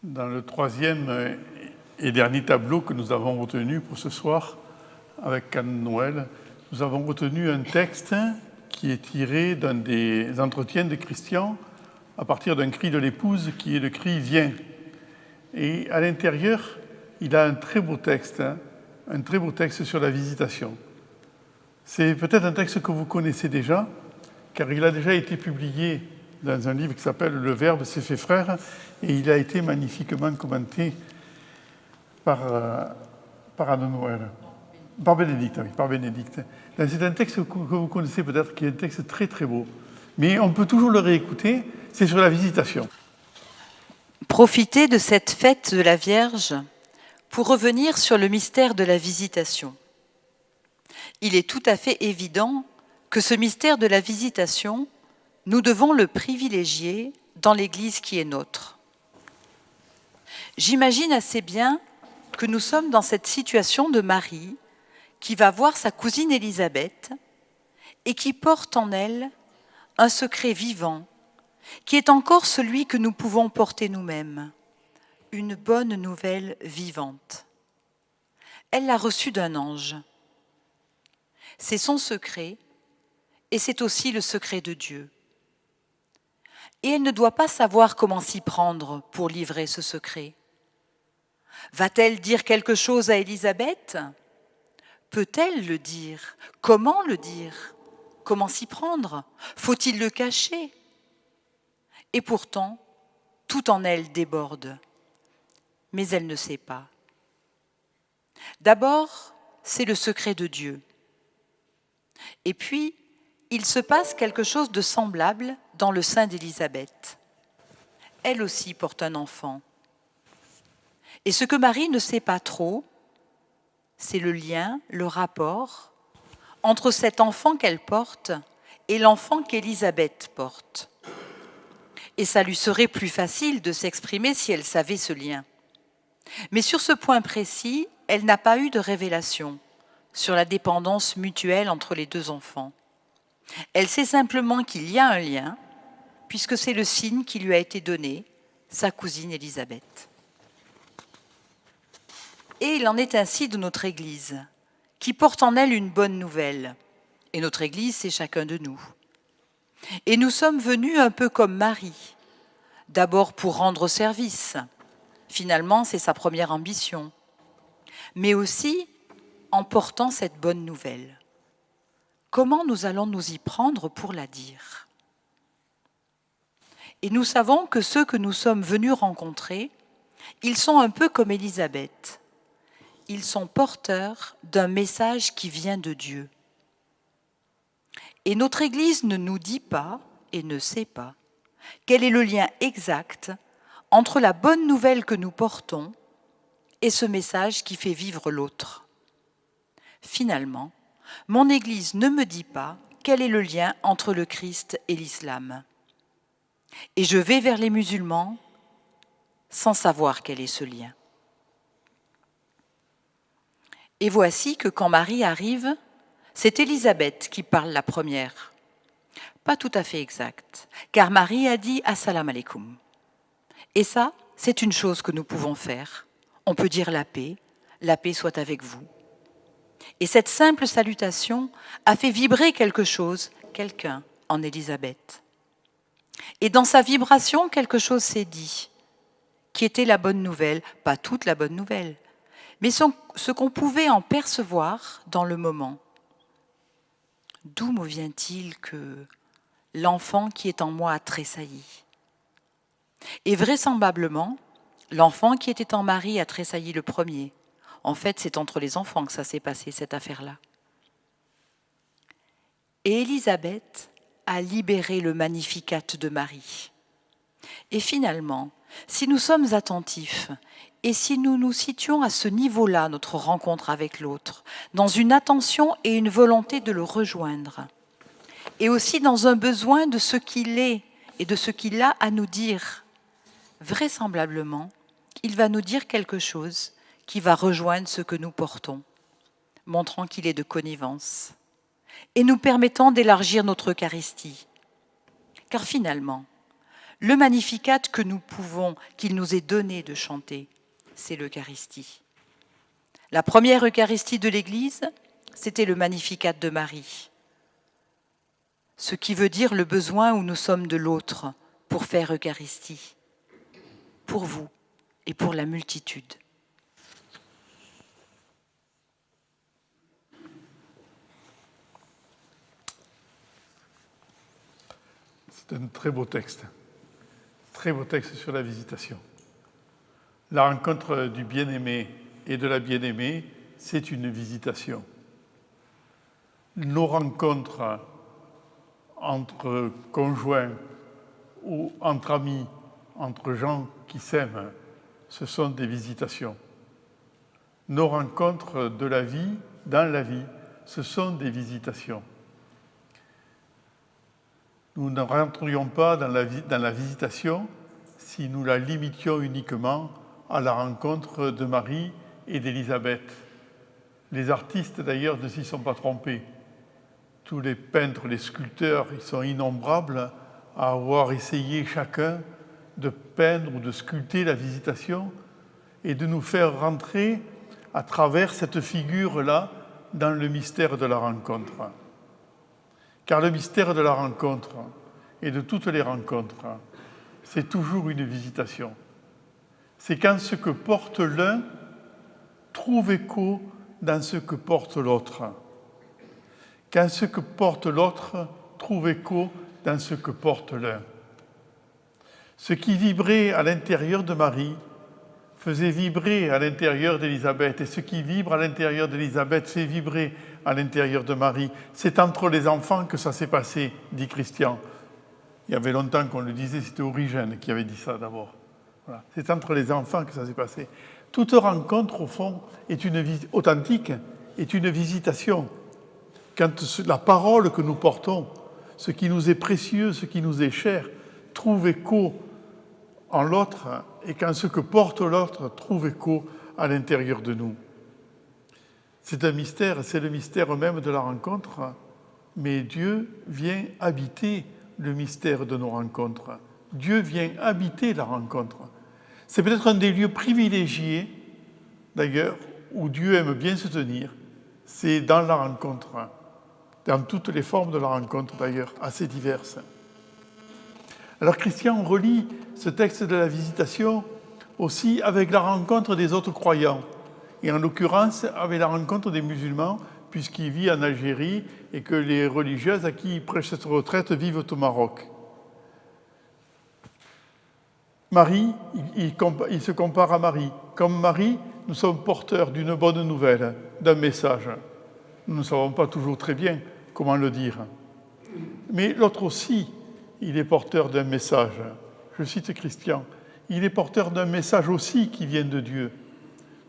Dans le troisième et dernier tableau que nous avons retenu pour ce soir, avec Anne-Noël, nous avons retenu un texte qui est tiré d'un des entretiens de Christian à partir d'un cri de l'épouse qui est le cri « Viens ». Et à l'intérieur, il a un très beau texte sur la visitation. C'est peut-être un texte que vous connaissez déjà, car il a déjà été publié dans un livre qui s'appelle « Le Verbe s'est fait frère » et il a été magnifiquement commenté par Anne-Noël. Par Bénédicte, oui, par Bénédicte. C'est un texte que vous connaissez peut-être, qui est un texte très très beau. Mais on peut toujours le réécouter, c'est sur la visitation. Profitez de cette fête de la Vierge pour revenir sur le mystère de la visitation. Il est tout à fait évident que ce mystère de la visitation, nous devons le privilégier dans l'Église qui est nôtre. J'imagine assez bien que nous sommes dans cette situation de Marie qui va voir sa cousine Élisabeth et qui porte en elle un secret vivant, qui est encore celui que nous pouvons porter nous-mêmes, une bonne nouvelle vivante. Elle l'a reçue d'un ange. C'est son secret et c'est aussi le secret de Dieu. Et elle ne doit pas savoir comment s'y prendre pour livrer ce secret. Va-t-elle dire quelque chose à Élisabeth ? Peut-elle le dire ? Comment le dire ? Comment s'y prendre ? Faut-il le cacher ? Et pourtant, tout en elle déborde. Mais elle ne sait pas. D'abord, c'est le secret de Dieu. Et puis, il se passe quelque chose de semblable dans le sein d'Élisabeth. Elle aussi porte un enfant. Et ce que Marie ne sait pas trop, c'est le lien, le rapport entre cet enfant qu'elle porte et l'enfant qu'Élisabeth porte. Et ça lui serait plus facile de s'exprimer si elle savait ce lien. Mais sur ce point précis, elle n'a pas eu de révélation sur la dépendance mutuelle entre les deux enfants. Elle sait simplement qu'il y a un lien, puisque c'est le signe qui lui a été donné, sa cousine Élisabeth. Et il en est ainsi de notre Église, qui porte en elle une bonne nouvelle. Et notre Église, c'est chacun de nous. Et nous sommes venus un peu comme Marie, d'abord pour rendre service. Finalement, c'est sa première ambition. Mais aussi en portant cette bonne nouvelle. Comment nous allons nous y prendre pour la dire ? Et nous savons que ceux que nous sommes venus rencontrer, ils sont un peu comme Élisabeth. Ils sont porteurs d'un message qui vient de Dieu. Et notre Église ne nous dit pas et ne sait pas quel est le lien exact entre la bonne nouvelle que nous portons et ce message qui fait vivre l'autre. Finalement, mon Église ne me dit pas quel est le lien entre le Christ et l'islam. Et je vais vers les musulmans sans savoir quel est ce lien. Et voici que quand Marie arrive, c'est Élisabeth qui parle la première. Pas tout à fait exact, car Marie a dit « Assalamu alaikum ». Et ça, c'est une chose que nous pouvons faire. On peut dire la paix soit avec vous. Et cette simple salutation a fait vibrer quelque chose, quelqu'un en Élisabeth. Et dans sa vibration, quelque chose s'est dit, qui était la bonne nouvelle, pas toute la bonne nouvelle, mais ce qu'on pouvait en percevoir dans le moment. D'où me vient-il que l'enfant qui est en moi a tressailli ? Et vraisemblablement, l'enfant qui était en Marie a tressailli le premier. En fait, c'est entre les enfants que ça s'est passé, cette affaire-là. Et Élisabeth a libéré le Magnificat de Marie. Et finalement, si nous sommes attentifs et si nous nous situons à ce niveau-là, notre rencontre avec l'autre, dans une attention et une volonté de le rejoindre, et aussi dans un besoin de ce qu'il est et de ce qu'il a à nous dire, vraisemblablement, il va nous dire quelque chose qui va rejoindre ce que nous portons, montrant qu'il est de connivence, et nous permettant d'élargir notre Eucharistie. Car finalement, Le Magnificat qu'il nous est donné de chanter, c'est l'Eucharistie. La première Eucharistie de l'Église, c'était le Magnificat de Marie. Ce qui veut dire le besoin où nous sommes de l'autre pour faire Eucharistie, pour vous et pour la multitude. C'est un très beau texte sur la visitation. La rencontre du bien-aimé et de la bien-aimée, c'est une visitation. Nos rencontres entre conjoints ou entre amis, entre gens qui s'aiment, ce sont des visitations. Nos rencontres de la vie, dans la vie, ce sont des visitations. Nous ne rentrions pas dans la visitation si nous la limitions uniquement à la rencontre de Marie et d'Élisabeth. Les artistes, d'ailleurs, ne s'y sont pas trompés. Tous les peintres, les sculpteurs, ils sont innombrables à avoir essayé chacun de peindre ou de sculpter la visitation et de nous faire rentrer à travers cette figure-là dans le mystère de la rencontre. Car le mystère de la rencontre et de toutes les rencontres, c'est toujours une visitation. C'est quand ce que porte l'un trouve écho dans ce que porte l'autre. Quand ce que porte l'autre trouve écho dans ce que porte l'un. Ce qui vibrait à l'intérieur de Marie faisait vibrer à l'intérieur d'Élisabeth, et ce qui vibre à l'intérieur d'Élisabeth fait vibrer à l'intérieur de Marie. C'est entre les enfants que ça s'est passé, dit Christian. Il y avait longtemps qu'on le disait, c'était Origène qui avait dit ça d'abord. Voilà. C'est entre les enfants que ça s'est passé. Toute rencontre, au fond, authentique, est une visitation. Quand la parole que nous portons, ce qui nous est précieux, ce qui nous est cher, trouve écho en l'autre, et quand ce que porte l'autre trouve écho à l'intérieur de nous. C'est un mystère, c'est le mystère même de la rencontre, mais Dieu vient habiter le mystère de nos rencontres. Dieu vient habiter la rencontre. C'est peut-être un des lieux privilégiés, d'ailleurs, où Dieu aime bien se tenir, c'est dans la rencontre, dans toutes les formes de la rencontre d'ailleurs, assez diverses. Alors Christian relie ce texte de la visitation aussi avec la rencontre des autres croyants, et en l'occurrence avec la rencontre des musulmans, puisqu'il vit en Algérie et que les religieuses à qui il prêche cette retraite vivent au Maroc. Marie, il se compare à Marie. Comme Marie, nous sommes porteurs d'une bonne nouvelle, d'un message. Nous ne savons pas toujours très bien comment le dire. Mais l'autre aussi, il est porteur d'un message. Je cite Christian. Il est porteur d'un message aussi qui vient de Dieu,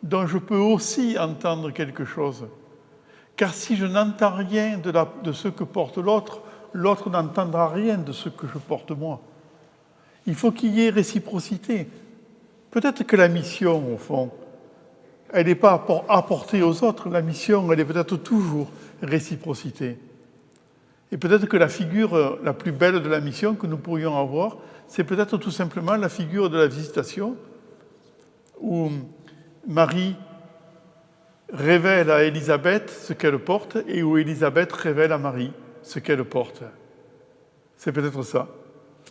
dont je peux aussi entendre quelque chose. Car si je n'entends rien de ce que porte l'autre, l'autre n'entendra rien de ce que je porte moi. Il faut qu'il y ait réciprocité. Peut-être que la mission, au fond, elle n'est pas apportée aux autres. La mission, elle est peut-être toujours réciprocité. Et peut-être que la figure la plus belle de la mission que nous pourrions avoir, c'est peut-être tout simplement la figure de la visitation, où Marie révèle à Élisabeth ce qu'elle porte et où Élisabeth révèle à Marie ce qu'elle porte. C'est peut-être ça.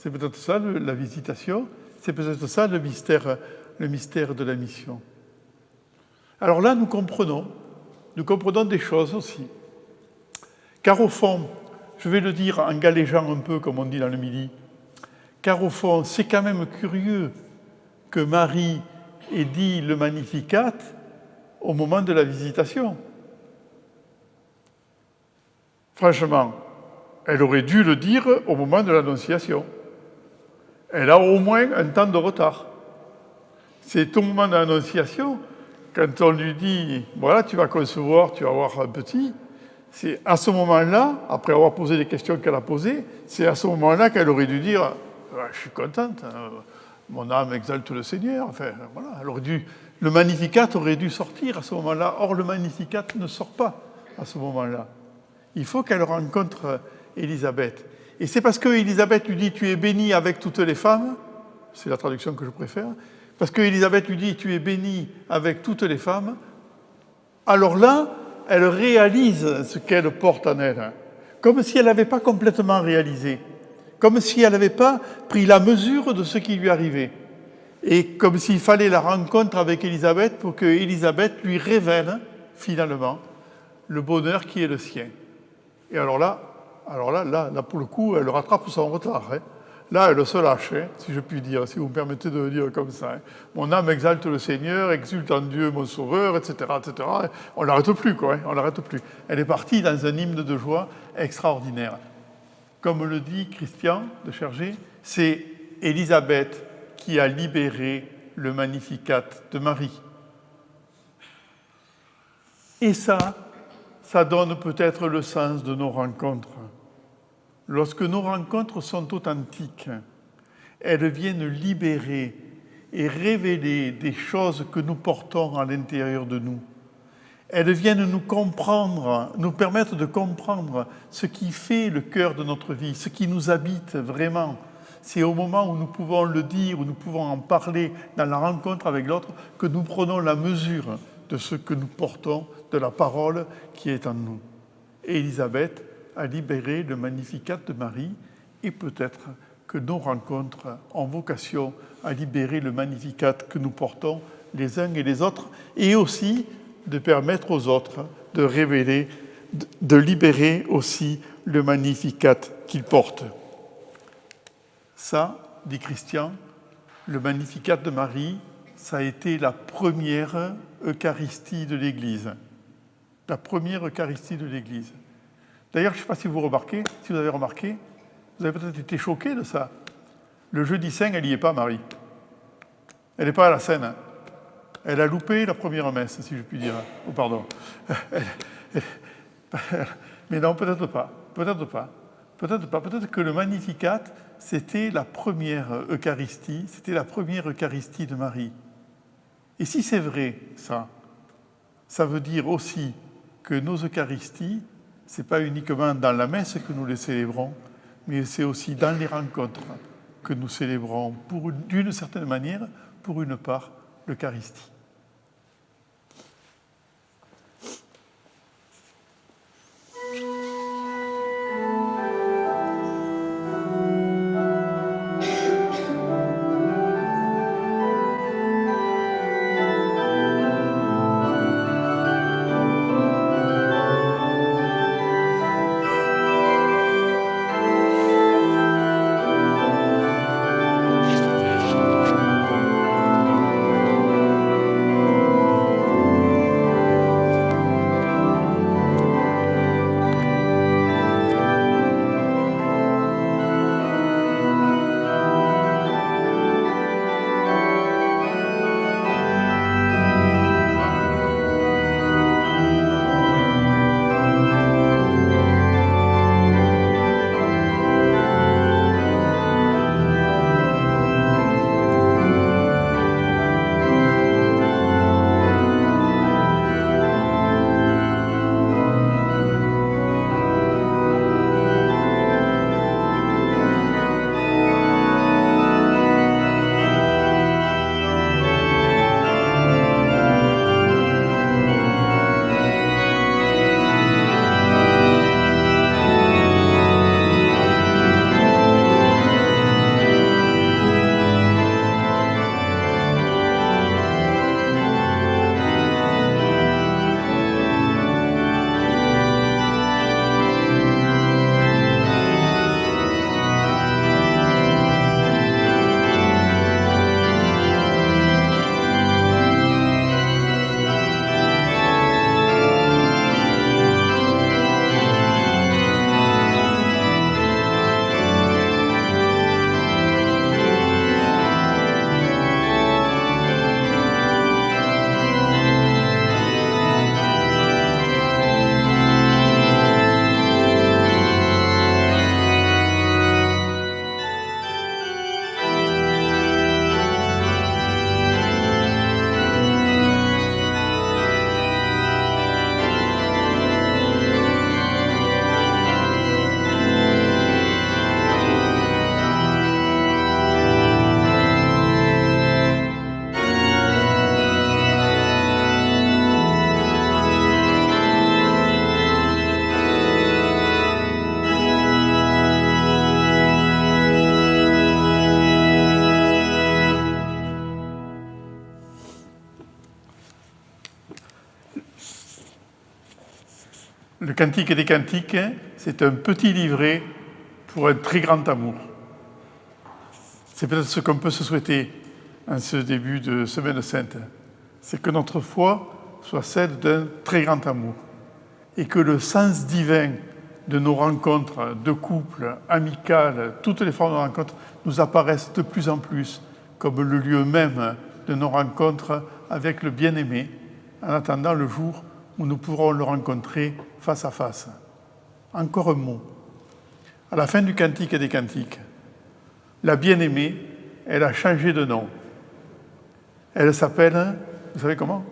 C'est peut-être ça la visitation, c'est peut-être ça le mystère de la mission. Alors là, nous comprenons des choses aussi. Car au fond, je vais le dire en galégeant un peu, comme on dit dans le Midi, car au fond, c'est quand même curieux que Marie ait dit le Magnificat au moment de la visitation. Franchement, elle aurait dû le dire au moment de l'Annonciation. Elle a au moins un temps de retard. C'est au moment de l'Annonciation, quand on lui dit « Voilà, tu vas concevoir, tu vas avoir un petit », c'est à ce moment-là, après avoir posé les questions qu'elle a posées, c'est à ce moment-là qu'elle aurait dû dire « Je suis contente, mon âme exalte le Seigneur ». Enfin, voilà, le Magnificat aurait dû sortir à ce moment-là. Or, le Magnificat ne sort pas à ce moment-là. Il faut qu'elle rencontre Élisabeth. Et c'est parce qu'Élisabeth lui dit « Tu es bénie avec toutes les femmes », c'est la traduction que je préfère, parce qu'Élisabeth lui dit « Tu es bénie avec toutes les femmes », alors là, elle réalise ce qu'elle porte en elle, comme si elle n'avait pas complètement réalisé, comme si elle n'avait pas pris la mesure de ce qui lui arrivait, et comme s'il fallait la rencontre avec Élisabeth pour que Élisabeth lui révèle, finalement, le bonheur qui est le sien. Et alors là, pour le coup, elle rattrape son retard. Là, elle se lâche, si je puis dire, si vous me permettez de le dire comme ça. Mon âme exalte le Seigneur, exulte en Dieu mon Sauveur, etc., etc. On ne l'arrête plus, quoi. On l'arrête plus. Elle est partie dans un hymne de joie extraordinaire. Comme le dit Christian de Chergé, c'est Élisabeth qui a libéré le Magnificat de Marie. Et ça donne peut-être le sens de nos rencontres. Lorsque nos rencontres sont authentiques, elles viennent libérer et révéler des choses que nous portons à l'intérieur de nous. Elles viennent nous comprendre, nous permettre de comprendre ce qui fait le cœur de notre vie, ce qui nous habite vraiment. C'est au moment où nous pouvons le dire, où nous pouvons en parler dans la rencontre avec l'autre, que nous prenons la mesure de ce que nous portons, de la parole qui est en nous. Et Élisabeth a libéré le Magnificat de Marie, et peut-être que nos rencontres ont vocation à libérer le Magnificat que nous portons les uns et les autres, et aussi de permettre aux autres de révéler, de libérer aussi le Magnificat qu'ils portent. Ça, dit Christian, le Magnificat de Marie, ça a été la première Eucharistie de l'Église. La première Eucharistie de l'Église. D'ailleurs, je ne sais pas si vous avez remarqué, vous avez peut-être été choqués de ça. Le jeudi saint, elle n'y est pas, Marie. Elle n'est pas à la scène. Elle a loupé la première messe, si je puis dire. Oh, pardon. Mais non, peut-être pas. Peut-être que le Magnificat, c'était la première Eucharistie, de Marie. Et si c'est vrai, ça veut dire aussi que nos Eucharisties, ce n'est pas uniquement dans la messe que nous les célébrons, mais c'est aussi dans les rencontres que nous célébrons, d'une certaine manière, pour une part, l'Eucharistie. Le Cantique des Cantiques, c'est un petit livret pour un très grand amour. C'est peut-être ce qu'on peut se souhaiter en ce début de Semaine Sainte. C'est que notre foi soit celle d'un très grand amour et que le sens divin de nos rencontres de couple, amicales, toutes les formes de rencontres nous apparaissent de plus en plus comme le lieu même de nos rencontres avec le bien-aimé, en attendant le jour où nous pourrons le rencontrer face à face. Encore un mot. À la fin du Cantique des Cantiques, la bien-aimée, elle a changé de nom. Elle s'appelle, vous savez comment?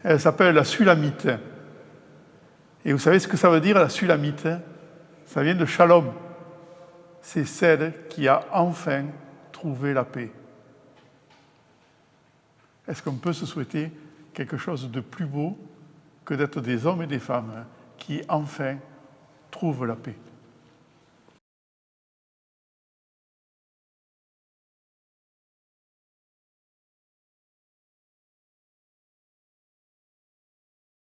Elle s'appelle la Sulamite. Et vous savez ce que ça veut dire, la Sulamite? Ça vient de Shalom. C'est celle qui a enfin trouvé la paix. Est-ce qu'on peut se souhaiter quelque chose de plus beau que d'être des hommes et des femmes qui enfin trouvent la paix?